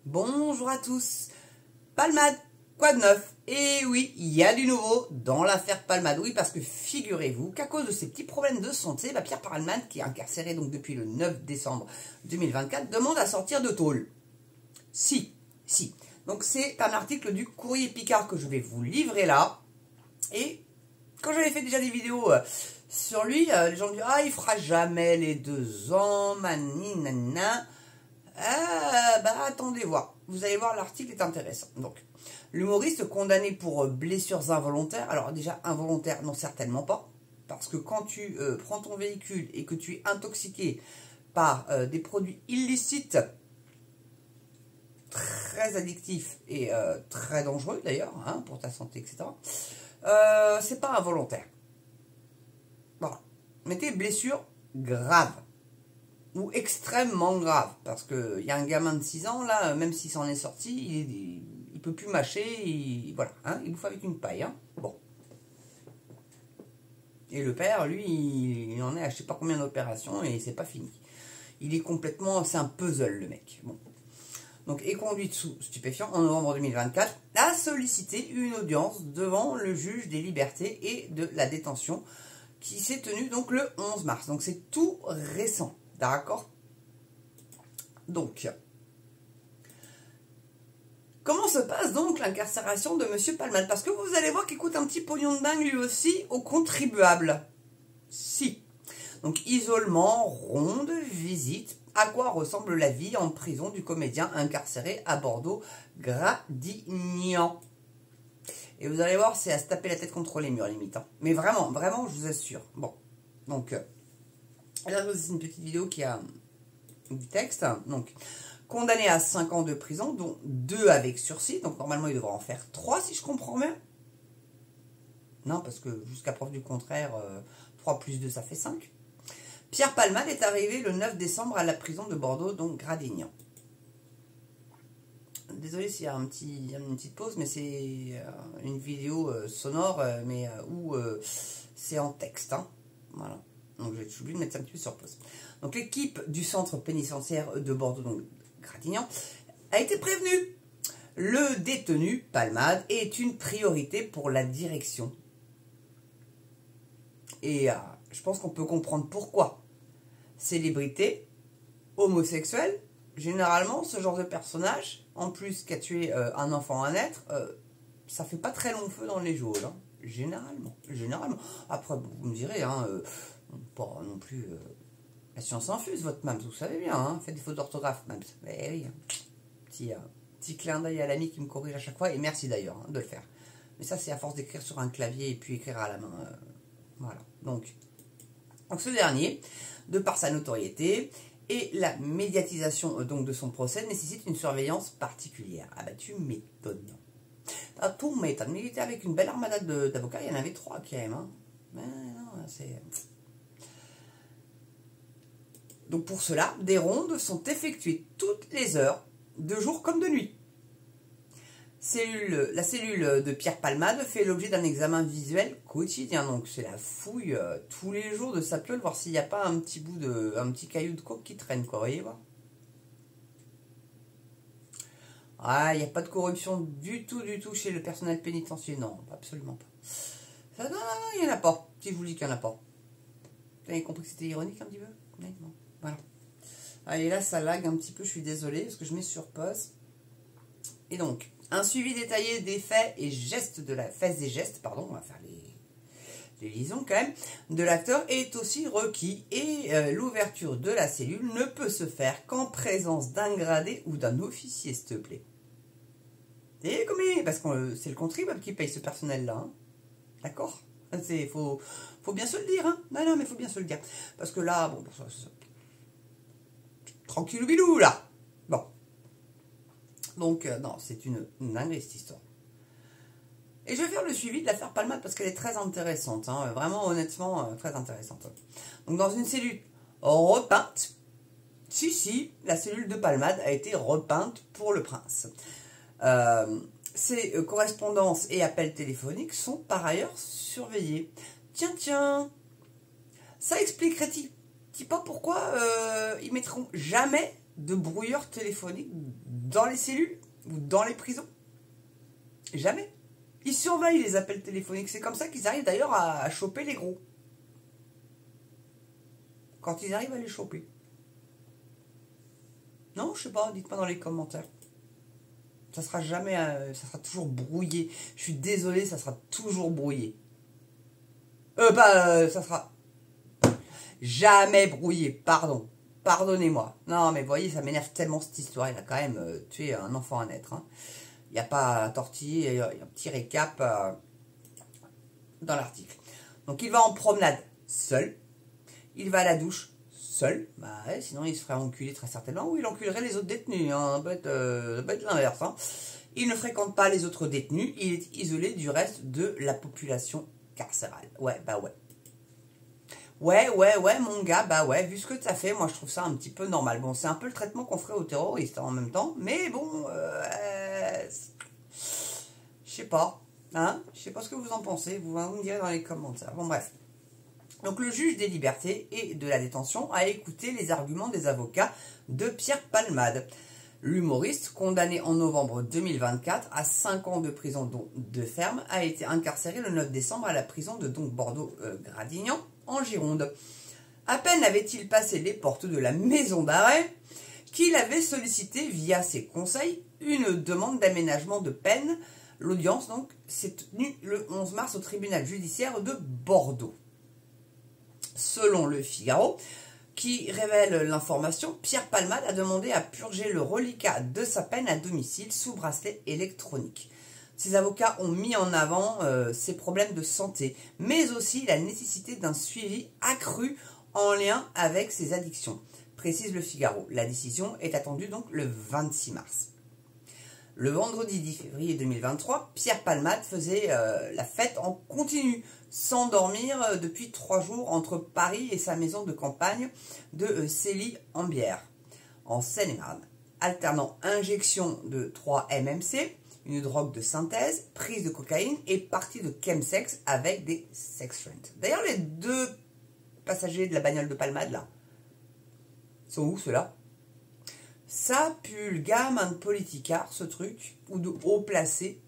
Bonjour à tous. Palmade, quoi de neuf? Et oui, il y a du nouveau dans l'affaire Palmade. Oui, parce que figurez-vous qu'à cause de ces petits problèmes de santé, Pierre Palmade, qui est incarcéré donc depuis le 9 décembre 2024, demande à sortir de tôle. Si. Donc c'est un article du Courrier Picard que je vais vous livrer là. Et quand j'avais fait déjà des vidéos sur lui, les gens me disent « Ah, il fera jamais les 2 ans, maninana ». Attendez voir. Vous allez voir, l'article est intéressant. Donc, l'humoriste condamné pour blessures involontaires. Alors déjà, involontaires, non, certainement pas. Parce que quand tu prends ton véhicule et que tu es intoxiqué par des produits illicites, très addictifs et très dangereux d'ailleurs, hein, pour ta santé, etc., c'est pas involontaire. Voilà. Mettez blessures graves. Ou extrêmement grave, parce qu'il y a un gamin de 6 ans, là, même s'il s'en est sorti, il peut plus mâcher, voilà, hein, il bouffe avec une paille, hein, bon. Et le père, lui, il en est à je sais pas combien d'opérations, et c'est pas fini. Il est complètement, c'est un puzzle, le mec, bon. Donc, est conduit sous stupéfiant en novembre 2024, a sollicité une audience devant le juge des libertés et de la détention, qui s'est tenue donc le 11 mars, donc c'est tout récent. D'accord. Donc, comment se passe donc l'incarcération de M. Palmade? Parce que vous allez voir qu'il coûte un petit pognon de dingue lui aussi aux contribuables. Si. Donc, isolement, ronde, visite. À quoi ressemble la vie en prison du comédien incarcéré à Bordeaux-Gradignan? Et vous allez voir, c'est à se taper la tête contre les murs, limite. Hein. Mais vraiment, vraiment, je vous assure. Bon. Donc, là, c'est une petite vidéo qui a du texte. Donc, condamné à 5 ans de prison, dont 2 avec sursis. Donc, normalement, il devra en faire 3, si je comprends bien. Non, parce que jusqu'à preuve du contraire, 3 plus 2, ça fait 5. Pierre Palmade est arrivé le 9 décembre à la prison de Bordeaux, donc Gradignan. Désolé s'il y a une petite pause, mais c'est une vidéo sonore, mais où c'est en texte. Hein. Voilà. Donc, j'ai oublié de mettre ça un petit peu sur pause. Donc, l'équipe du centre pénitentiaire de Bordeaux, donc Gradignan, a été prévenue. Le détenu, Palmade, est une priorité pour la direction. Et je pense qu'on peut comprendre pourquoi. Célébrité, homosexuel, généralement, ce genre de personnage, en plus qu'a tué un enfant à naître, ça fait pas très long feu dans les geôles. Hein. Généralement. Après, vous me direz, hein, pas non plus la science infuse, votre Mams, vous savez bien, hein, faites des fautes d'orthographe, Mams. Mais oui, petit clin d'œil à l'ami qui me corrige à chaque fois, et merci d'ailleurs hein, de le faire. Mais ça, c'est à force d'écrire sur un clavier et puis écrire à la main. Voilà. Donc, ce dernier, de par sa notoriété et la médiatisation donc de son procès, nécessite une surveillance particulière. Ah bah tu m'étonnes. Ah, tout m'étonne. Mais il était avec une belle armada d'avocats, il y en avait 3 quand même. Hein. Mais non, c'est... Donc pour cela, des rondes sont effectuées toutes les heures, de jour comme de nuit. La cellule de Pierre Palmade fait l'objet d'un examen visuel quotidien. Donc c'est la fouille tous les jours de sa piole, voir s'il n'y a pas un petit caillou de coke qui traîne, quoi, voyez voir. Ah, il n'y a pas de corruption du tout chez le personnel pénitentiaire. Non, absolument pas. Ça, non, il n'y en a pas. Si je vous dis qu'il n'y en a pas. Vous avez compris que c'était ironique un petit peu? Oui, non. Voilà. Allez, là, ça lag un petit peu, je suis désolée, parce que je mets sur pause. Et donc, un suivi détaillé des faits et gestes de la... on va faire les liaisons quand même, de l'acteur est aussi requis et l'ouverture de la cellule ne peut se faire qu'en présence d'un gradé ou d'un officier, s'il te plaît. Et combien? Parce que c'est le contribuable qui paye ce personnel-là. Hein. D'accord? Faut bien se le dire. Hein. Non, mais faut bien se le dire. Parce que là, bon, tranquillou bilou, là. Bon. Donc, non, c'est une dinguerie, cette histoire. Et je vais faire le suivi de l'affaire Palmade parce qu'elle est très intéressante. Hein, vraiment, honnêtement, très intéressante. Donc, dans une cellule repeinte, si, la cellule de Palmade a été repeinte pour le prince. Ses correspondances et appels téléphoniques sont par ailleurs surveillés. Tiens, ça expliquerait-il pas pourquoi ils mettront jamais de brouilleurs téléphoniques dans les cellules ou dans les prisons? Jamais. Ils surveillent les appels téléphoniques. C'est comme ça qu'ils arrivent d'ailleurs à choper les gros. Quand ils arrivent à les choper. Non, je sais pas, dites-moi dans les commentaires. Ça sera jamais, ça sera toujours brouillé. Je suis désolé, ça sera toujours brouillé. Ça sera jamais brouillé, pardon. Pardonnez-moi. Non, mais vous voyez, ça m'énerve tellement cette histoire. Il a quand même tué un enfant à naître. Hein. Il n'y a pas à tortiller, il y a un petit récap dans l'article. Donc il va en promenade seul. Il va à la douche seul. Bah ouais, sinon il se ferait enculer très certainement. Ou il enculerait les autres détenus. Hein. Ça peut être l'inverse. Hein. Il ne fréquente pas les autres détenus. Il est isolé du reste de la population carcérale. Ouais, bah ouais. Ouais, mon gars, bah ouais, vu ce que tu as fait, moi je trouve ça un petit peu normal. Bon, c'est un peu le traitement qu'on ferait aux terroristes en même temps, mais bon, je sais pas, hein, je sais pas ce que vous en pensez, vous me direz dans les commentaires. Bon, bref. Donc le juge des libertés et de la détention a écouté les arguments des avocats de Pierre Palmade. L'humoriste, condamné en novembre 2024 à 5 ans de prison dont 2 fermes, a été incarcéré le 9 décembre à la prison de Bordeaux-Gradignan, en Gironde. À peine avait-il passé les portes de la maison d'arrêt qu'il avait sollicité via ses conseils une demande d'aménagement de peine. L'audience donc s'est tenue le 11 mars au tribunal judiciaire de Bordeaux. Selon Le Figaro, qui révèle l'information, Pierre Palmade a demandé à purger le reliquat de sa peine à domicile sous bracelet électronique. Ses avocats ont mis en avant ses problèmes de santé, mais aussi la nécessité d'un suivi accru en lien avec ses addictions, précise Le Figaro. La décision est attendue donc le 26 mars. Le vendredi 10 février 2023, Pierre Palmade faisait la fête en continu, sans dormir depuis 3 jours entre Paris et sa maison de campagne de Célie-en-Bière, en Seine-et-Marne, alternant injection de 3 MMC, une drogue de synthèse, prise de cocaïne et partie de chemsex avec des sex friends. D'ailleurs, les 2 passagers de la bagnole de Palmade, là, sont où ceux-là? Ça pue le gamin de politicard, ce truc, ou de haut placé,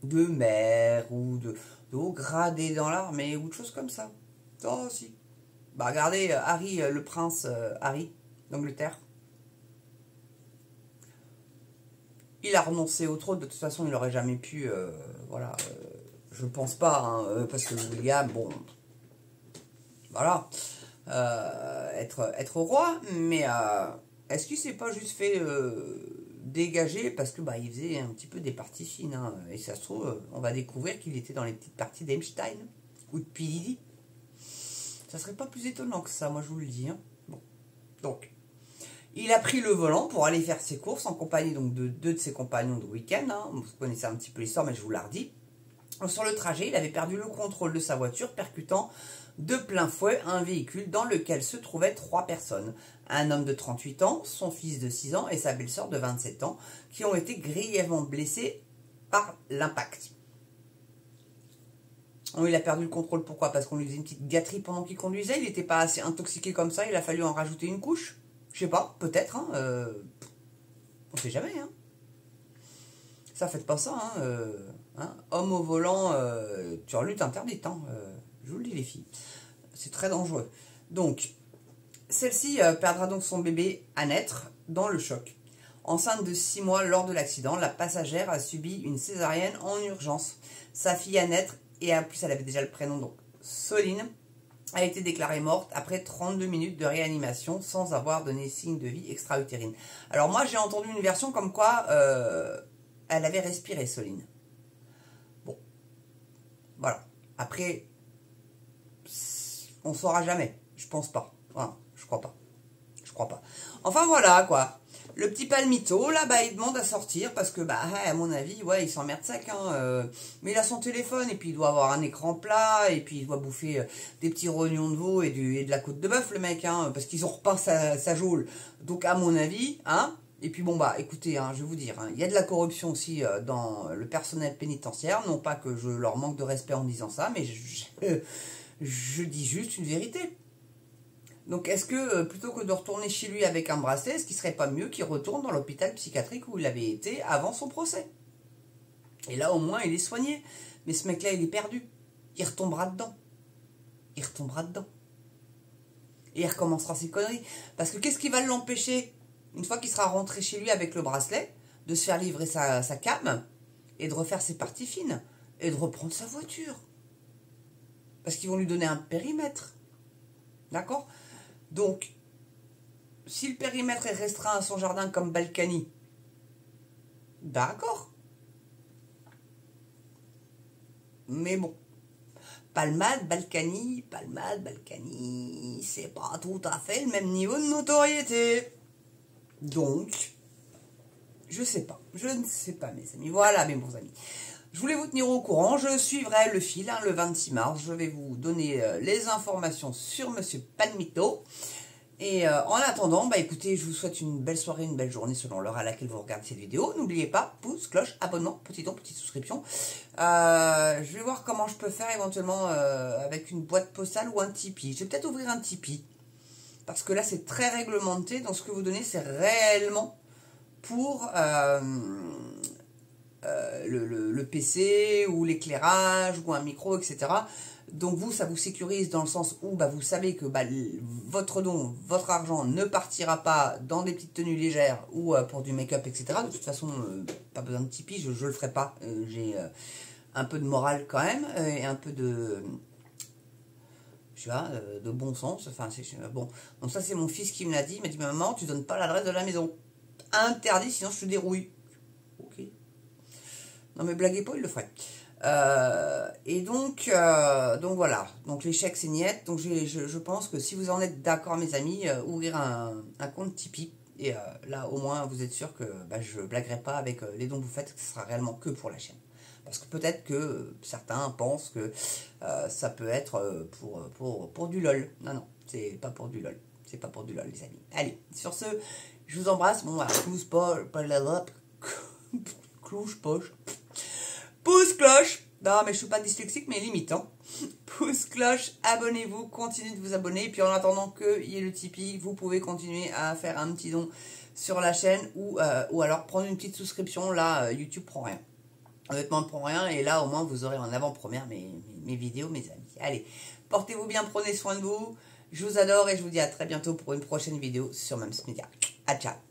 de maire, ou de haut gradé dans l'armée, ou de choses comme ça. Oh, si. Bah, regardez, Harry, le prince Harry, d'Angleterre. Il a renoncé au trône, de toute façon, il n'aurait jamais pu, voilà, je pense pas, hein, parce que William, bon, voilà, être roi, mais est-ce qu'il s'est pas juste fait dégager parce que bah il faisait un petit peu des parties fines, hein, et ça se trouve, on va découvrir qu'il était dans les petites parties d'Einstein ou de P. Diddy. Ça serait pas plus étonnant que ça, moi je vous le dis. Hein. Bon. Donc, il a pris le volant pour aller faire ses courses en compagnie donc de 2 de ses compagnons de week-end. Hein. Vous connaissez un petit peu l'histoire, mais je vous la redis. Sur le trajet, il avait perdu le contrôle de sa voiture, percutant de plein fouet un véhicule dans lequel se trouvaient 3 personnes. Un homme de 38 ans, son fils de 6 ans et sa belle-sœur de 27 ans, qui ont été grièvement blessés par l'impact. Il a perdu le contrôle, pourquoi? Parce qu'on lui faisait une petite gâterie pendant qu'il conduisait, il n'était pas assez intoxiqué comme ça, il a fallu en rajouter une couche. Je sais pas, peut-être, hein, on sait jamais, hein. Ça, faites pas ça, hein, homme au volant, sur lutte interdite, hein, je vous le dis les filles, c'est très dangereux. Donc, celle-ci perdra donc son bébé à naître dans le choc. Enceinte de 6 mois lors de l'accident, la passagère a subi une césarienne en urgence. Sa fille à naître, et en plus elle avait déjà le prénom, donc Soline, a été déclarée morte après 32 minutes de réanimation sans avoir donné signe de vie extra-utérine. Alors moi j'ai entendu une version comme quoi elle avait respiré, Soline. Bon, voilà. Après, on ne saura jamais, je pense pas. Voilà, je crois pas. Je crois pas. Enfin voilà quoi. Le petit palmito, là, bah, il demande à sortir parce que, bah, à mon avis, ouais, il s'emmerde sec, hein. Mais il a son téléphone et puis il doit avoir un écran plat et puis il doit bouffer des petits rognons de veau et de la côte de bœuf, le mec, hein, parce qu'ils ont repeint sa geôle. Donc, à mon avis, hein. Et puis, bon, bah, écoutez, hein, je vais vous dire, hein, il y a de la corruption aussi dans le personnel pénitentiaire. Non pas que je leur manque de respect en disant ça, mais je dis juste une vérité. Donc est-ce que plutôt que de retourner chez lui avec un bracelet, est-ce qu'il serait pas mieux qu'il retourne dans l'hôpital psychiatrique où il avait été avant son procès? Et là au moins il est soigné. Mais ce mec-là il est perdu. Il retombera dedans. Il retombera dedans. Et il recommencera ses conneries. Parce que qu'est-ce qui va l'empêcher, une fois qu'il sera rentré chez lui avec le bracelet, de se faire livrer sa cam et de refaire ses parties fines et de reprendre sa voiture? Parce qu'ils vont lui donner un périmètre. D'accord? Donc, si le périmètre est restreint à son jardin comme Balkany, d'accord. Mais bon, Palmade, Balkany, c'est pas tout à fait le même niveau de notoriété. Donc, je sais pas. Je ne sais pas, mes amis. Voilà, mes bons amis. Je voulais vous tenir au courant. Je suivrai le fil, le 26 mars. Je vais vous donner les informations sur Monsieur Palmito. Et en attendant, bah écoutez, je vous souhaite une belle soirée, une belle journée selon l'heure à laquelle vous regardez cette vidéo. N'oubliez pas, pouce, cloche, abonnement, petit don, petite souscription. Je vais voir comment je peux faire éventuellement avec une boîte postale ou un Tipeee. Je vais peut-être ouvrir un Tipeee. Parce que là, c'est très réglementé. Donc ce que vous donnez, c'est réellement pour le PC ou l'éclairage ou un micro, etc. Donc vous, ça vous sécurise dans le sens où vous savez que votre don, votre argent ne partira pas dans des petites tenues légères ou pour du make-up, etc. De toute façon, pas besoin de Tipeee, je le ferai pas. J'ai un peu de morale quand même et un peu de... de bon sens. Enfin, bon. Donc ça, c'est mon fils qui me l'a dit. Il m'a dit, maman, tu donnes pas l'adresse de la maison. Interdit, sinon je te dérouille. Ok. Non mais blaguez pas, il le ferait. Et donc voilà. Donc les chèques c'est niette. Donc je pense que si vous en êtes d'accord, mes amis, ouvrir un compte Tipeee. Et là au moins vous êtes sûr que je blaguerai pas avec les dons que vous faites, que ce sera réellement que pour la chaîne. Parce que peut-être que certains pensent que ça peut être pour du lol. Non, non, c'est pas pour du lol. C'est pas pour du lol, les amis. Allez, sur ce, je vous embrasse. Bon, voilà, pouce cloche. Non, mais je suis pas dyslexique, mais limite. Hein. Pouce cloche, abonnez-vous, continuez de vous abonner. Et puis en attendant qu'il y ait le Tipeee, vous pouvez continuer à faire un petit don sur la chaîne ou alors prendre une petite souscription. Là, YouTube prend rien. Honnêtement, ne prend rien. Et là, au moins, vous aurez en avant-première mes vidéos, mes amis. Allez, portez-vous bien, prenez soin de vous. Je vous adore et je vous dis à très bientôt pour une prochaine vidéo sur Mams Media. À ciao.